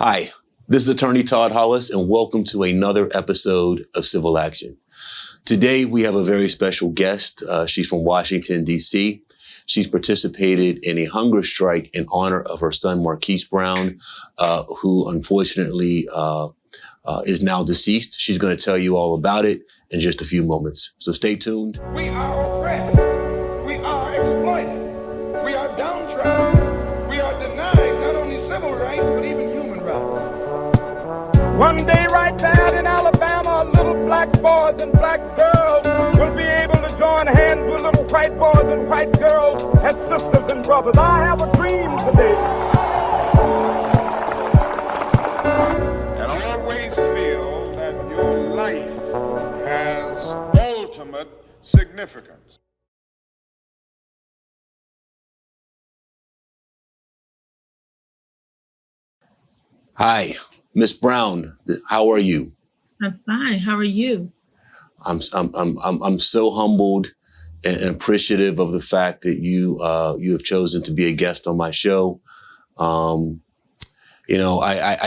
Hi, this is Attorney Todd Hollis, and welcome to another episode of Civil Action. Today, we have a very special guest. She's from Washington, D.C. She's participated in a hunger strike in honor of her son, Marquis Brown, who unfortunately is now deceased. She's going to tell you all about it in just a few moments. So stay tuned. We are oppressed. We are exploited. We are downtrodden. We are denied not only civil rights, but even human rights. One day right there in Alabama, little black boys and black girls will be able to join hands with little white boys and white girls as sisters and brothers. I have a dream today. And always feel that your life has ultimate significance. Hi, Miss Brown. How are you? I'm fine. How are you? I'm so humbled and appreciative of the fact that you have chosen to be a guest on my show. I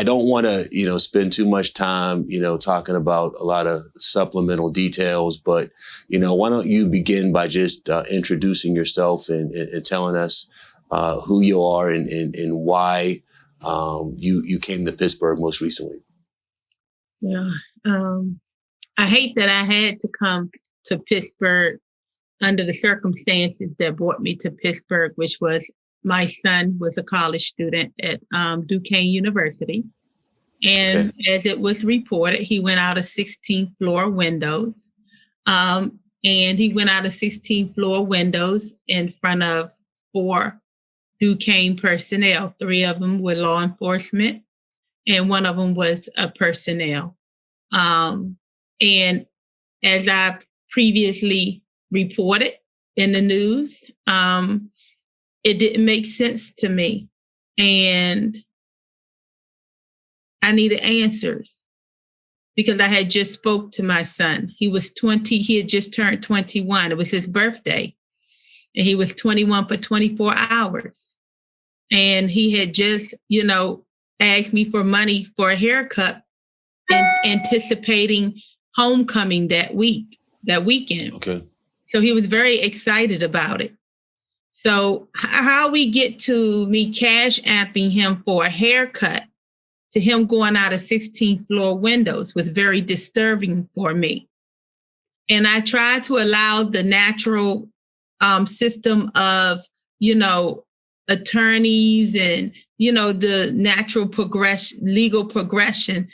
don't want to, spend too much time, talking about a lot of supplemental details, but, why don't you begin by just introducing yourself and telling us who you are and why you came to Pittsburgh most recently. Yeah. I hate that I had to come to Pittsburgh under the circumstances that brought me to Pittsburgh, which was my son was a college student at Duquesne University. And as it was reported, he went out of 16th floor windows. And he went out of 16th floor windows in front of 4 Duquesne personnel. 3 of them were law enforcement, and 1 of them was a personnel. And as I previously reported in the news, it didn't make sense to me. And I needed answers because I had just spoke to my son. He was 20. He had just turned 21. It was his birthday. And he was 21 for 24 hours. And he had just, asked me for money for a haircut and anticipating homecoming that weekend. Okay. So he was very excited about it. So how we get to me cash apping him for a haircut to him going out of 16th floor windows was very disturbing for me. And I tried to allow the natural system of, attorneys and, the natural legal progression.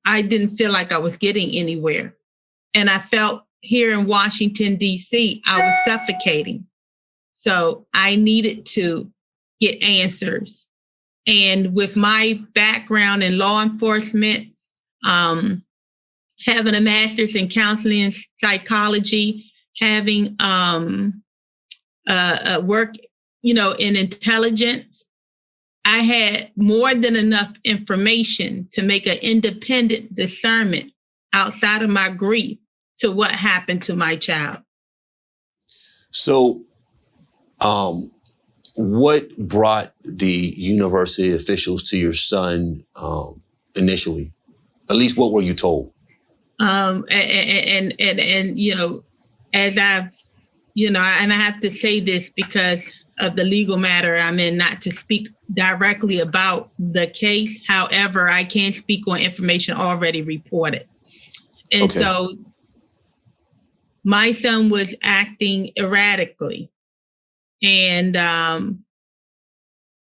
I didn't feel like I was getting anywhere. And I felt here in Washington, D.C., I was suffocating. So I needed to get answers. And with my background in law enforcement, having a master's in counseling and psychology, having work, in intelligence, I had more than enough information to make an independent discernment outside of my grief to what happened to my child. So, what brought the university officials to your son initially? At least, what were you told? And as I've, and I have to say this because of the legal matter I'm in, not to speak directly about the case. However, I can speak on information already reported. And so my son was acting erratically. And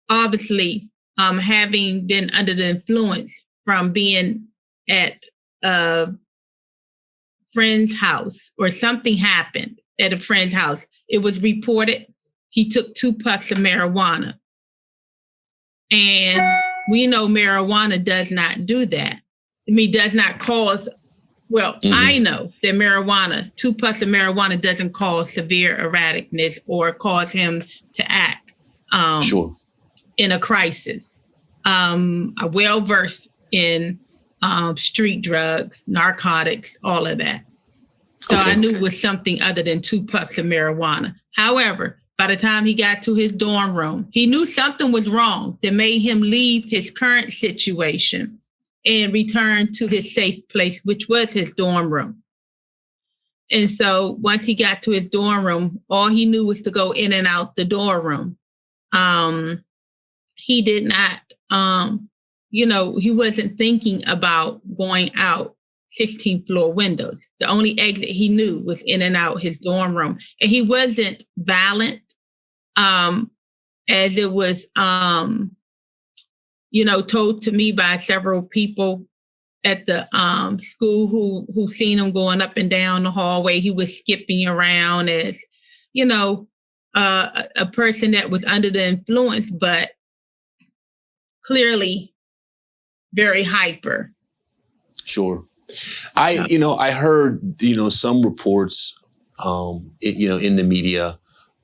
obviously, having been under the influence from being at a friend's house or something happened at a friend's house, it was reported he took 2 puffs of marijuana. And we know marijuana does not do that. Does not cause, I know that 2 puffs of marijuana doesn't cause severe erraticness or cause him to act in a crisis. I'm well-versed in street drugs, narcotics, all of that. So I knew it was something other than 2 puffs of marijuana. However, by the time he got to his dorm room. He knew something was wrong that made him leave his current situation and return to his safe place, which was his dorm room. And so once he got to his dorm room, all he knew was to go in and out the dorm room. He did not, he wasn't thinking about going out 16th floor windows. The only exit he knew was in and out his dorm room. And he wasn't violent, as it was, told to me by several people at the school who seen him going up and down the hallway. He was skipping around as, a person that was under the influence, but clearly very hyper. Sure. I heard, some reports, in the media.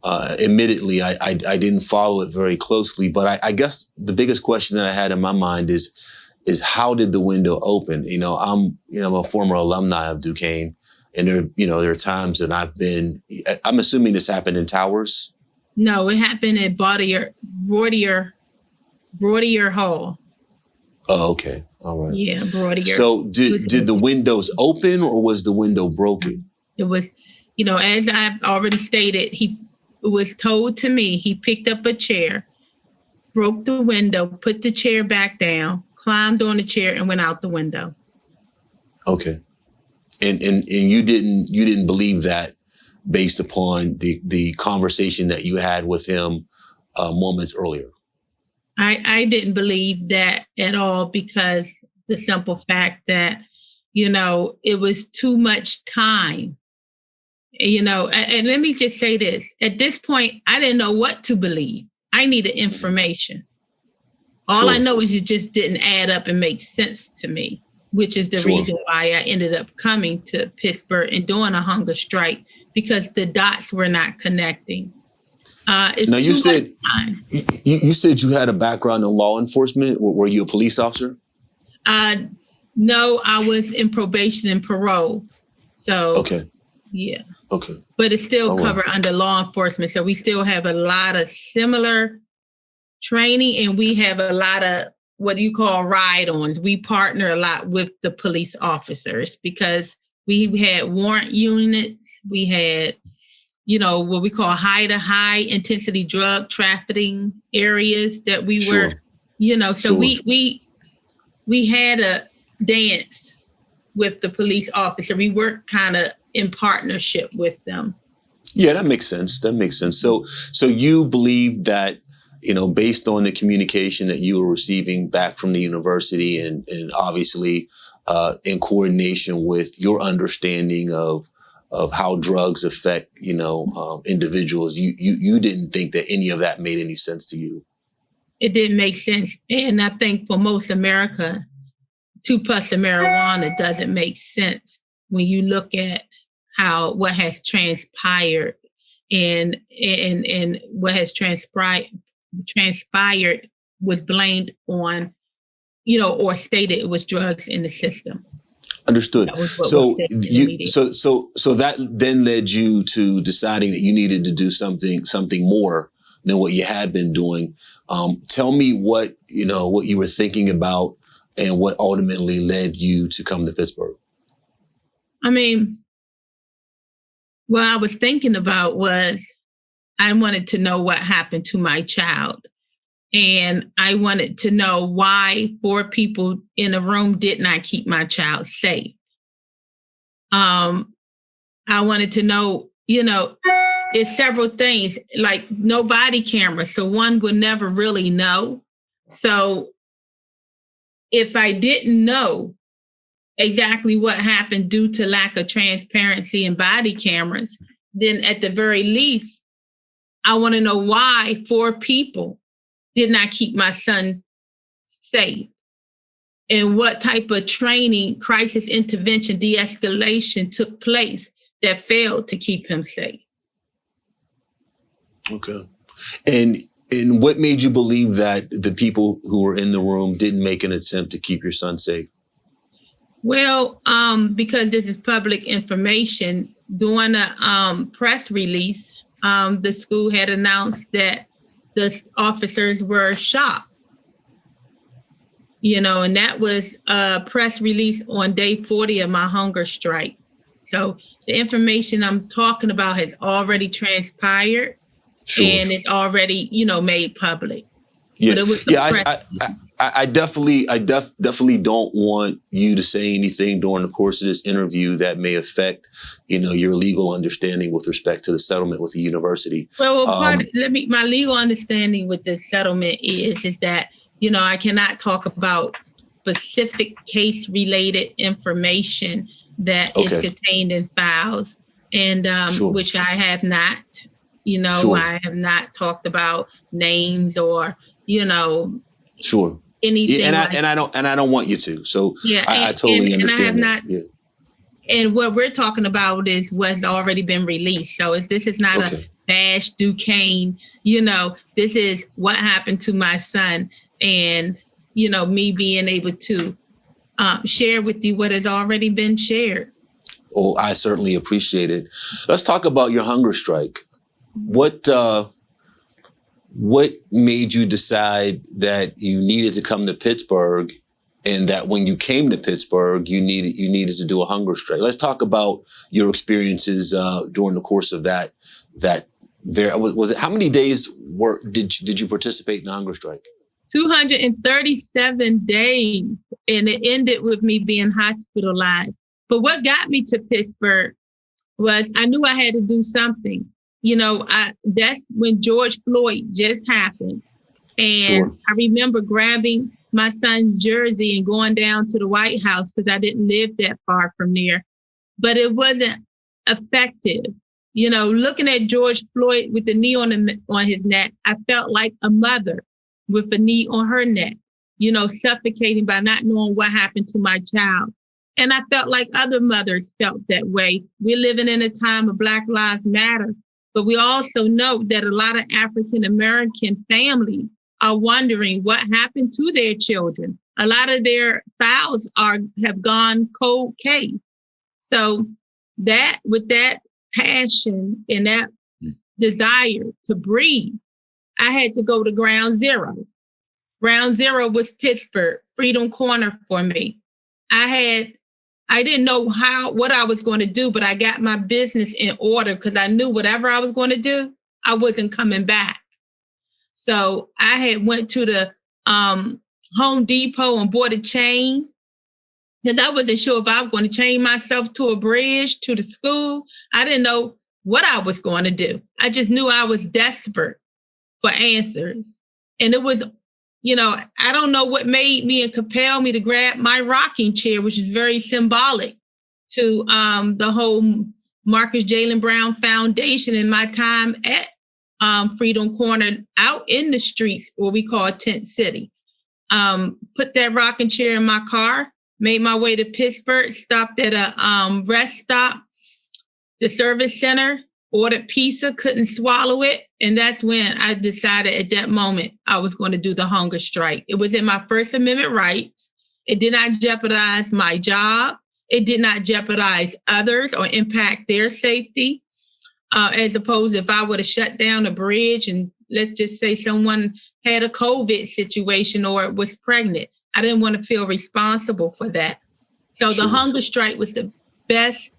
Admittedly, I didn't follow it very closely, but I guess the biggest question that I had in my mind is how did the window open? I'm a former alumni of Duquesne, and there are times that I'm assuming this happened in towers. No, it happened at Broadier Hall. Oh, okay. All right. Yeah, Broadier. So did the windows open or was the window broken? It was, as I've already stated, it was told to me, he picked up a chair, broke the window, put the chair back down, climbed on the chair and went out the window. Okay. And you didn't believe that based upon the conversation that you had with him moments earlier? I didn't believe that at all because the simple fact that, it was too much time. And let me just say this. At this point, I didn't know what to believe. I needed information. All Sure. I know is it just didn't add up and make sense to me, which is the Sure. reason why I ended up coming to Pittsburgh and doing a hunger strike, because the dots were not connecting. It's now you too said much time. you said you had a background in law enforcement. Were you a police officer? No, I was in probation and parole. So, Okay. Yeah. Okay. But it's still All right. covered under law enforcement. So we still have a lot of similar training, and we have a lot of what you call ride-ons. We partner a lot with the police officers because we had warrant units. We had, what we call high intensity drug trafficking areas that we Sure. were, so Sure. we had a dance with the police officer. We worked kind of in partnership with them. Yeah, that makes sense. So you believe that, based on the communication that you were receiving back from the university and obviously in coordination with your understanding of how drugs affect, individuals, you didn't think that any of that made any sense to you? It didn't make sense. And I think for most America, 2+ of marijuana doesn't make sense when you look at what has transpired and what has transpired was blamed on, or stated it was drugs in the system. Understood. So that then led you to deciding that you needed to do something more than what you had been doing. Tell me what you were thinking about and what ultimately led you to come to Pittsburgh. I mean, what I was thinking about was I wanted to know what happened to my child. And I wanted to know why 4 people in a room did not keep my child safe. I wanted to know, it's several things, like no body camera, so one would never really know. So if I didn't know exactly what happened due to lack of transparency in body cameras, then at the very least, I want to know why 4 people did not keep my son safe, and what type of training, crisis intervention, de-escalation took place that failed to keep him safe. Okay. And what made you believe that the people who were in the room didn't make an attempt to keep your son safe? Well, because this is public information, during a press release the school had announced that the officers were shocked. And that was a press release on day 40 of my hunger strike. So the information I'm talking about has already transpired, and it's already, made public. Yeah, I definitely don't want you to say anything during the course of this interview that may affect, your legal understanding with respect to the settlement with the university. Well, my legal understanding with the settlement is that, I cannot talk about specific case-related information that is contained in files, and which I have not. I have not talked about names or anything. And I don't want you to. So I totally understand. And I have not. And what we're talking about is what's already been released. So this is not a Bash Duquesne. This is what happened to my son. And, me being able to share with you what has already been shared. Oh, I certainly appreciate it. Let's talk about your hunger strike. What made you decide that you needed to come to Pittsburgh, and that when you came to Pittsburgh, you needed to do a hunger strike? Let's talk about your experiences during the course of that. Was it, how many days did you participate in the hunger strike? 237 days, and it ended with me being hospitalized. But what got me to Pittsburgh was I knew I had to do something. That's when George Floyd just happened. And I remember grabbing my son's jersey and going down to the White House because I didn't live that far from there. But it wasn't effective. Looking at George Floyd with the knee on his neck, I felt like a mother with a knee on her neck, suffocating by not knowing what happened to my child. And I felt like other mothers felt that way. We're living in a time of Black Lives Matter, but we also know that a lot of African-American families are wondering what happened to their children. A lot of their files have gone cold case. So with that passion and that desire to breathe, I had to go to ground zero. Ground zero was Pittsburgh, Freedom Corner for me. I didn't know what I was going to do, but I got my business in order because I knew whatever I was going to do, I wasn't coming back. So I had went to the Home Depot and bought a chain because I wasn't sure if I was going to chain myself to a bridge to the school. I didn't know what I was going to do. I just knew I was desperate for answers. And it was, I don't know what made me and compelled me to grab my rocking chair, which is very symbolic to the whole Marquis Jaylen Brown Foundation and my time at Freedom Corner out in the streets, what we call Tent City. Put that rocking chair in my car, made my way to Pittsburgh, stopped at a rest stop, the service center, ordered pizza, couldn't swallow it. And that's when I decided at that moment I was going to do the hunger strike. It was in my First Amendment rights. It did not jeopardize my job. It did not jeopardize others or impact their safety. As opposed if I would have shut down a bridge and let's just say someone had a COVID situation or was pregnant. I didn't want to feel responsible for that. So the hunger strike was the best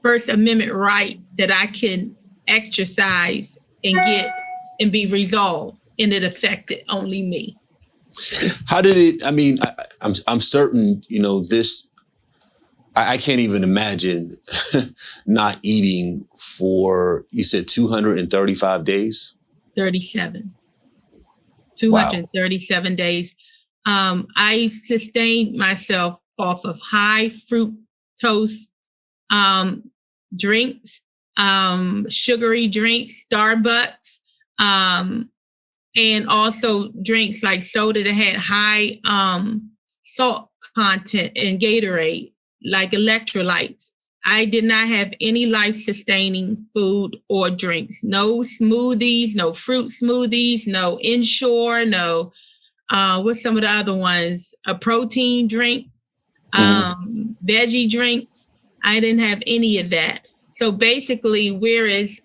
First Amendment right that I can exercise and get and be resolved, and it affected only me. How did it? I mean, I'm certain this. I can't even imagine not eating for, you said 235 days. 37. 237 days. I sustained myself off of high fructose drinks, sugary drinks, Starbucks, and also drinks like soda that had high salt content and Gatorade, like electrolytes. I did not have any life-sustaining food or drinks. No smoothies, no fruit smoothies, no Ensure, no, what's some of the other ones? A protein drink, veggie drinks. I didn't have any of that. So basically, whereas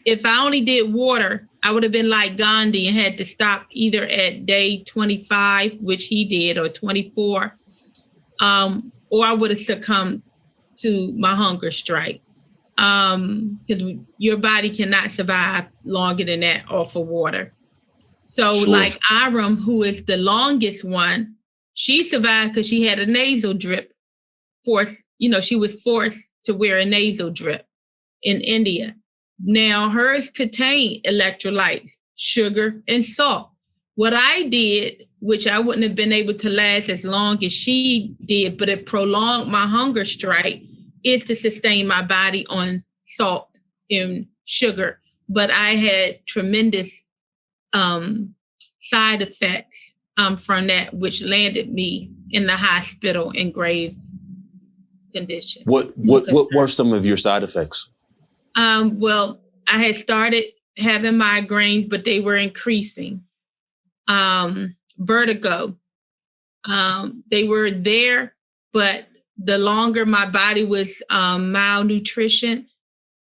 if I only did water, I would have been like Gandhi and had to stop either at day 25, which he did, or 24, or I would have succumbed to my hunger strike. Because your body cannot survive longer than that off of water. So like Aram, who is the longest one, she survived because she had a nasal drip. She was forced to wear a nasal drip in India. Now hers contained electrolytes, sugar, and salt. What I did, which I wouldn't have been able to last as long as she did, but it prolonged my hunger strike, is to sustain my body on salt and sugar. But I had tremendous side effects from that, which landed me in the hospital in grave condition. What were some of your side effects? Well, I had started having migraines, but they were increasing. Vertigo. They were there, but the longer my body was malnutrition,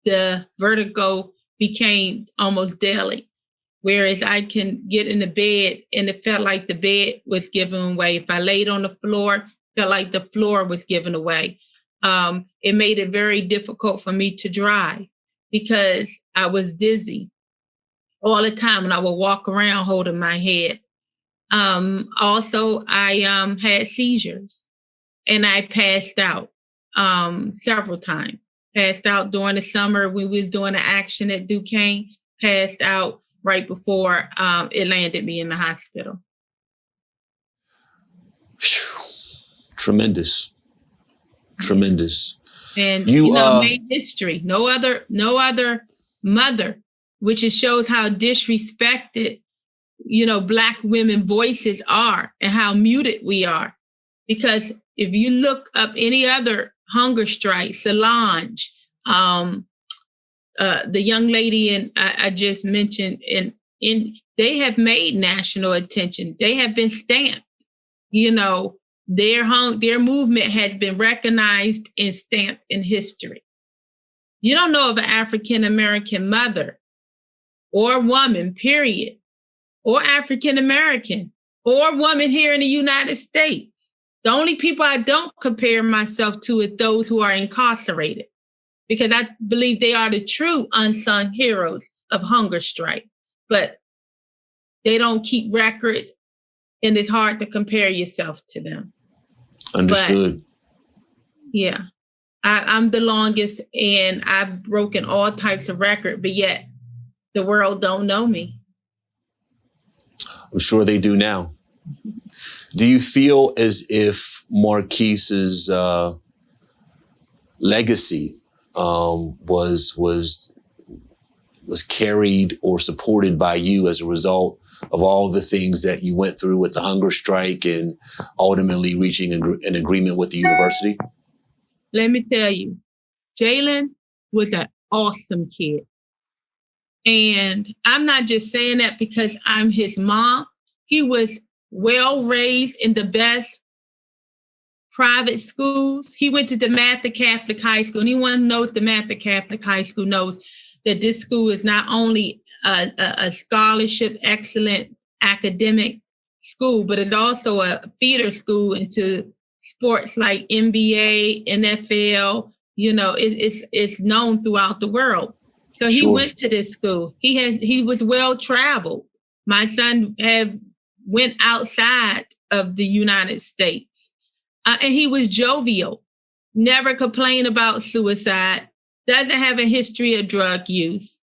the vertigo became almost daily. Whereas I can get in the bed and it felt like the bed was given away. If I laid on the floor, it felt like the floor was given away. It made it very difficult for me to drive because I was dizzy all the time and I would walk around holding my head. Also, I had seizures and I passed out several times. Passed out during the summer. We was doing an action at Duquesne, passed out right before it landed me in the hospital. Tremendous. And made history. No other mother, which it shows how disrespected, Black women voices are and how muted we are. Because if you look up any other hunger strike, Solange, the young lady I just mentioned, in they have made national attention. They have been stamped. Their movement has been recognized and stamped in history. You don't know of an African American mother or woman, period, or African American or woman here in the United States. The only people I don't compare myself to is those who are incarcerated, because I believe they are the true unsung heroes of hunger strike. But they don't keep records, and it's hard to compare yourself to them. Understood. But, yeah, I'm the longest, and I've broken all types of records, but yet the world don't know me. I'm sure they do now. Do you feel as if Marquis's legacy was carried or supported by you as a result of all the things that you went through with the hunger strike and ultimately reaching an agreement with the university? Let me tell you, Jaylen was an awesome kid. And I'm not just saying that because I'm his mom. He was well raised in the best private schools. He went to DeMatha Catholic High School. Anyone who knows DeMatha Catholic High School knows that this school is not only a scholarship, excellent academic school, but it's also a feeder school into sports like NBA, NFL. It's known throughout the world. So he went to this school. He was well traveled. My son went outside of the United States, and he was jovial. Never complained about suicide. Doesn't have a history of drug use.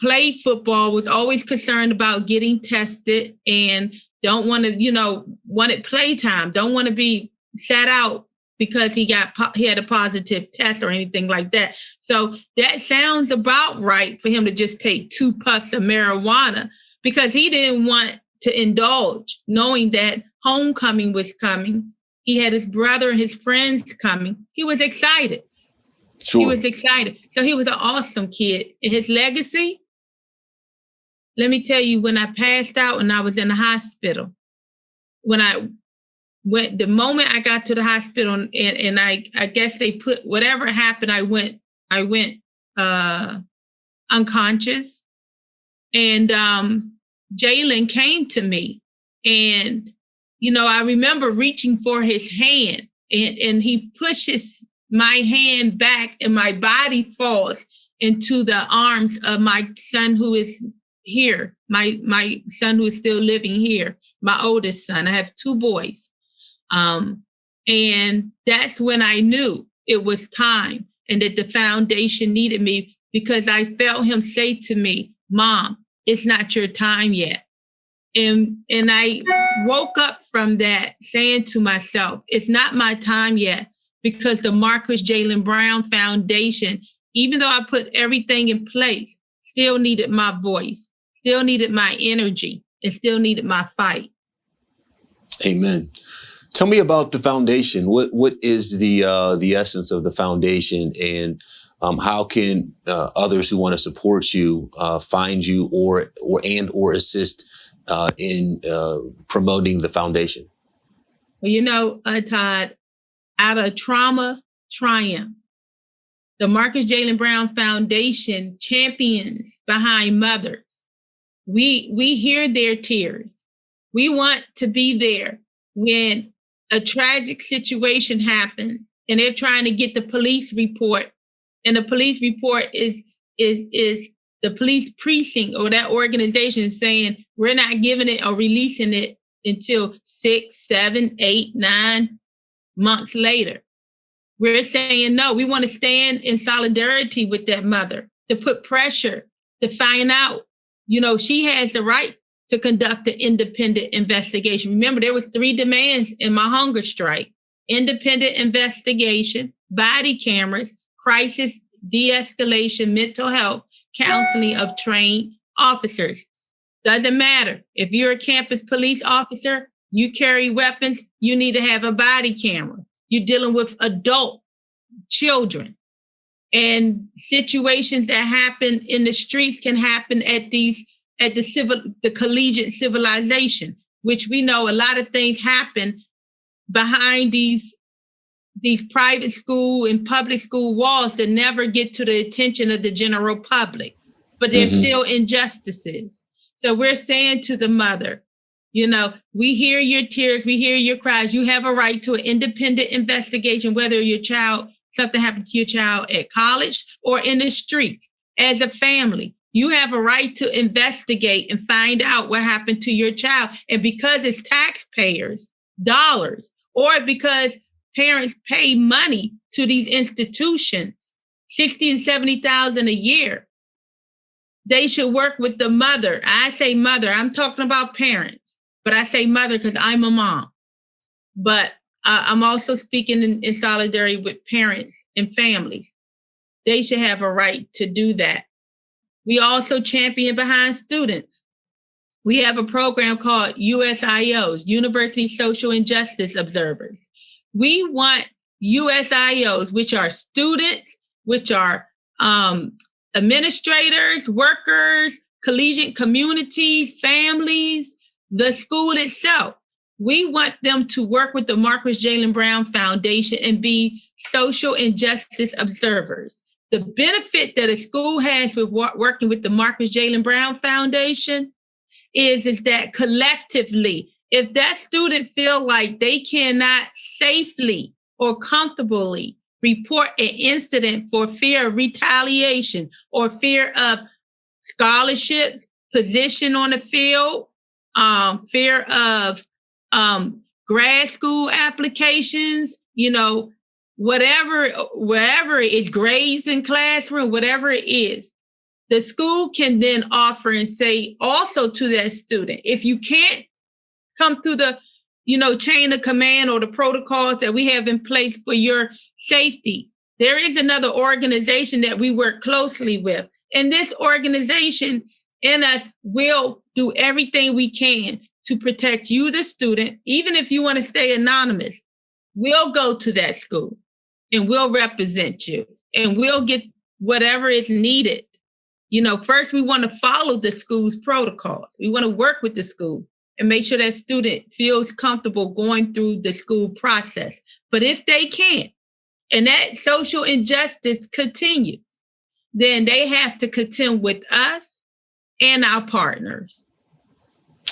Played football. Was always concerned about getting tested and don't want to, wanted playtime. Don't want to be sat out because he had a positive test or anything like that. So that sounds about right for him to just take 2 puffs of marijuana, because he didn't want to indulge, knowing that homecoming was coming. He had his brother and his friends coming. He was excited. Sure. He was excited. So he was an awesome kid. His legacy, let me tell you, when I passed out and I was in the hospital, the moment I got to the hospital and I guess they put whatever happened, I went unconscious. And Jaylen came to me, and, I remember reaching for his hand, and he pushes my hand back, and my body falls into the arms of my son who is here, my son who is still living here, my oldest son. I have 2 boys. And that's when I knew it was time and that the foundation needed me, because I felt him say to me, "Mom, it's not your time yet." And I woke up from that saying to myself, it's not my time yet, because the Marquis Jaylen Brown Foundation, even though I put everything in place, still needed my voice, still needed my energy, and still needed my fight. Amen. Tell me about the foundation. What is the essence of the foundation, and how can others who want to support you find you or assist in promoting the foundation? Well, Todd, out of trauma, triumph. The Marquis Jaylen Brown Foundation champions behind mothers. We hear their tears. We want to be there when a tragic situation happens and they're trying to get the police report, and the police report is the police precinct or that organization saying we're not giving it or releasing it until 6, 7, 8, 9 months later. We're saying, no, we want to stand in solidarity with that mother, to put pressure, to find out, she has the right to conduct an independent investigation. Remember, there was 3 demands in my hunger strike: independent investigation, body cameras, crisis de-escalation, mental health, counseling of trained officers. Doesn't matter. If you're a campus police officer, you carry weapons, you need to have a body camera. You're dealing with adult children. And situations that happen in the streets can happen at the collegiate civilization, which we know a lot of things happen behind these private school and public school walls that never get to the attention of the general public, but there's still injustices. So we're saying to the mother, we hear your tears, we hear your cries. You have a right to an independent investigation, whether something happened to your child at college or in the streets. As a family, you have a right to investigate and find out what happened to your child. And because it's taxpayers' dollars, or because parents pay money to these institutions, $60,000 and $70,000 a year, they should work with the mother. I say mother, I'm talking about parents, but I say mother because I'm a mom. But I'm also speaking in solidarity with parents and families. They should have a right to do that. We also champion behind students. We have a program called USIOs, University Social Injustice Observers. We want USIOs, which are students, which are administrators, workers, collegiate communities, families, the school itself. We want them to work with the Marquis Jaylen Brown Foundation and be social injustice observers. The benefit that a school has with working with the Marquis Jaylen Brown Foundation is that collectively, if that student feel like they cannot safely or comfortably report an incident for fear of retaliation or fear of scholarships, position on the field, fear of grad school applications, wherever it is, grades in classroom, whatever it is, the school can then offer and say also to that student, if you can't come through the, chain of command or the protocols that we have in place for your safety, there is another organization that we work closely with. And this organization in us will do everything we can to protect you, the student. Even if you want to stay anonymous, we'll go to that school and we'll represent you and we'll get whatever is needed. First we want to follow the school's protocols. We want to work with the school and make sure that student feels comfortable going through the school process. But if they can't, and that social injustice continues, then they have to contend with us and our partners.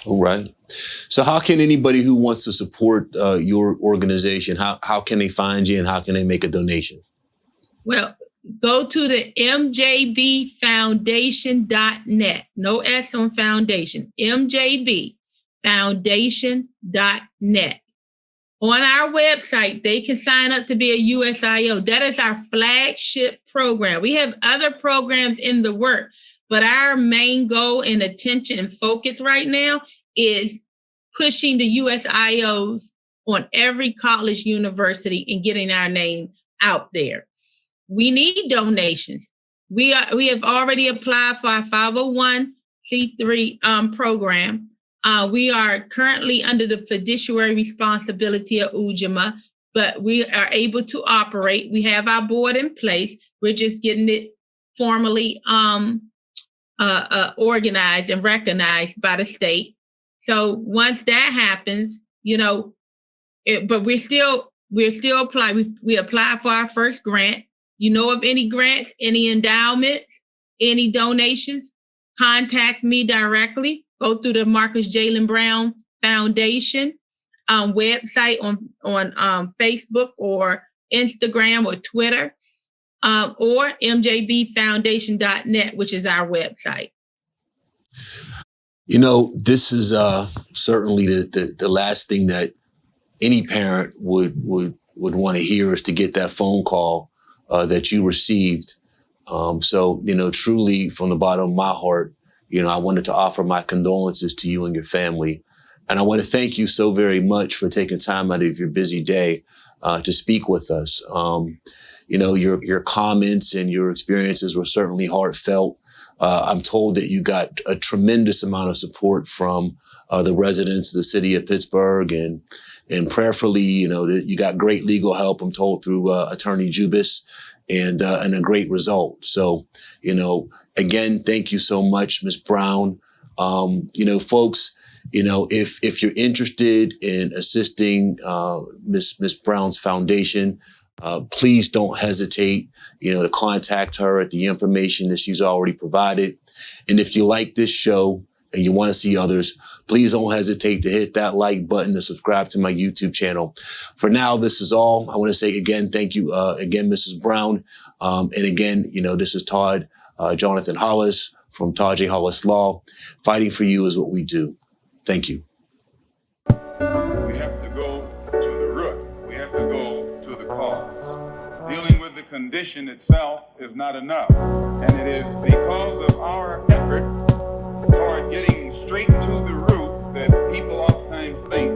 All right. So how can anybody who wants to support your organization, how can they find you and how can they make a donation? Well, go to the mjbfoundation.net. No S on foundation. mjbfoundation.net. On our website, they can sign up to be a USIO. That is our flagship program. We have other programs in the work, but our main goal and attention and focus right now is pushing the USIOs on every college, university, and getting our name out there. We need donations. We have already applied for our 501c3 program. We are currently under the fiduciary responsibility of UJMA, but we are able to operate. We have our board in place. We're just getting it formally organized and recognized by the state. So once that happens, but we're still applying. We applied for our first grant. You know of any grants, any endowments, any donations, contact me directly. Go through the Marquis Jaylen Brown Foundation website on Facebook or Instagram or Twitter, or mjbfoundation.net, which is our website. This is certainly the last thing that any parent would want to hear, is to get that phone call that you received. So, truly from the bottom of my heart, I wanted to offer my condolences to you and your family. And I want to thank you so very much for taking time out of your busy day to speak with us. Your comments and your experiences were certainly heartfelt. I'm told that you got a tremendous amount of support from the residents of the city of Pittsburgh, and prayerfully, that you got great legal help, I'm told, through Attorney Jubis, and a great result. So, again, thank you so much, Ms. Brown. Folks, if you're interested in assisting Ms. Brown's foundation, please don't hesitate, to contact her at the information that she's already provided. And if you like this show and you want to see others, please don't hesitate to hit that like button and subscribe to my YouTube channel. For now, this is all. I want to say again, thank you again, Mrs. Brown. And again, this is Todd Jonathan Hollis from Todd J Hollis Law. Fighting for you is what we do. Thank you. We have to go to the root. We have to go to the cause. Dealing with the condition itself is not enough. And it is because of our effort toward getting straight to the root that people oftentimes think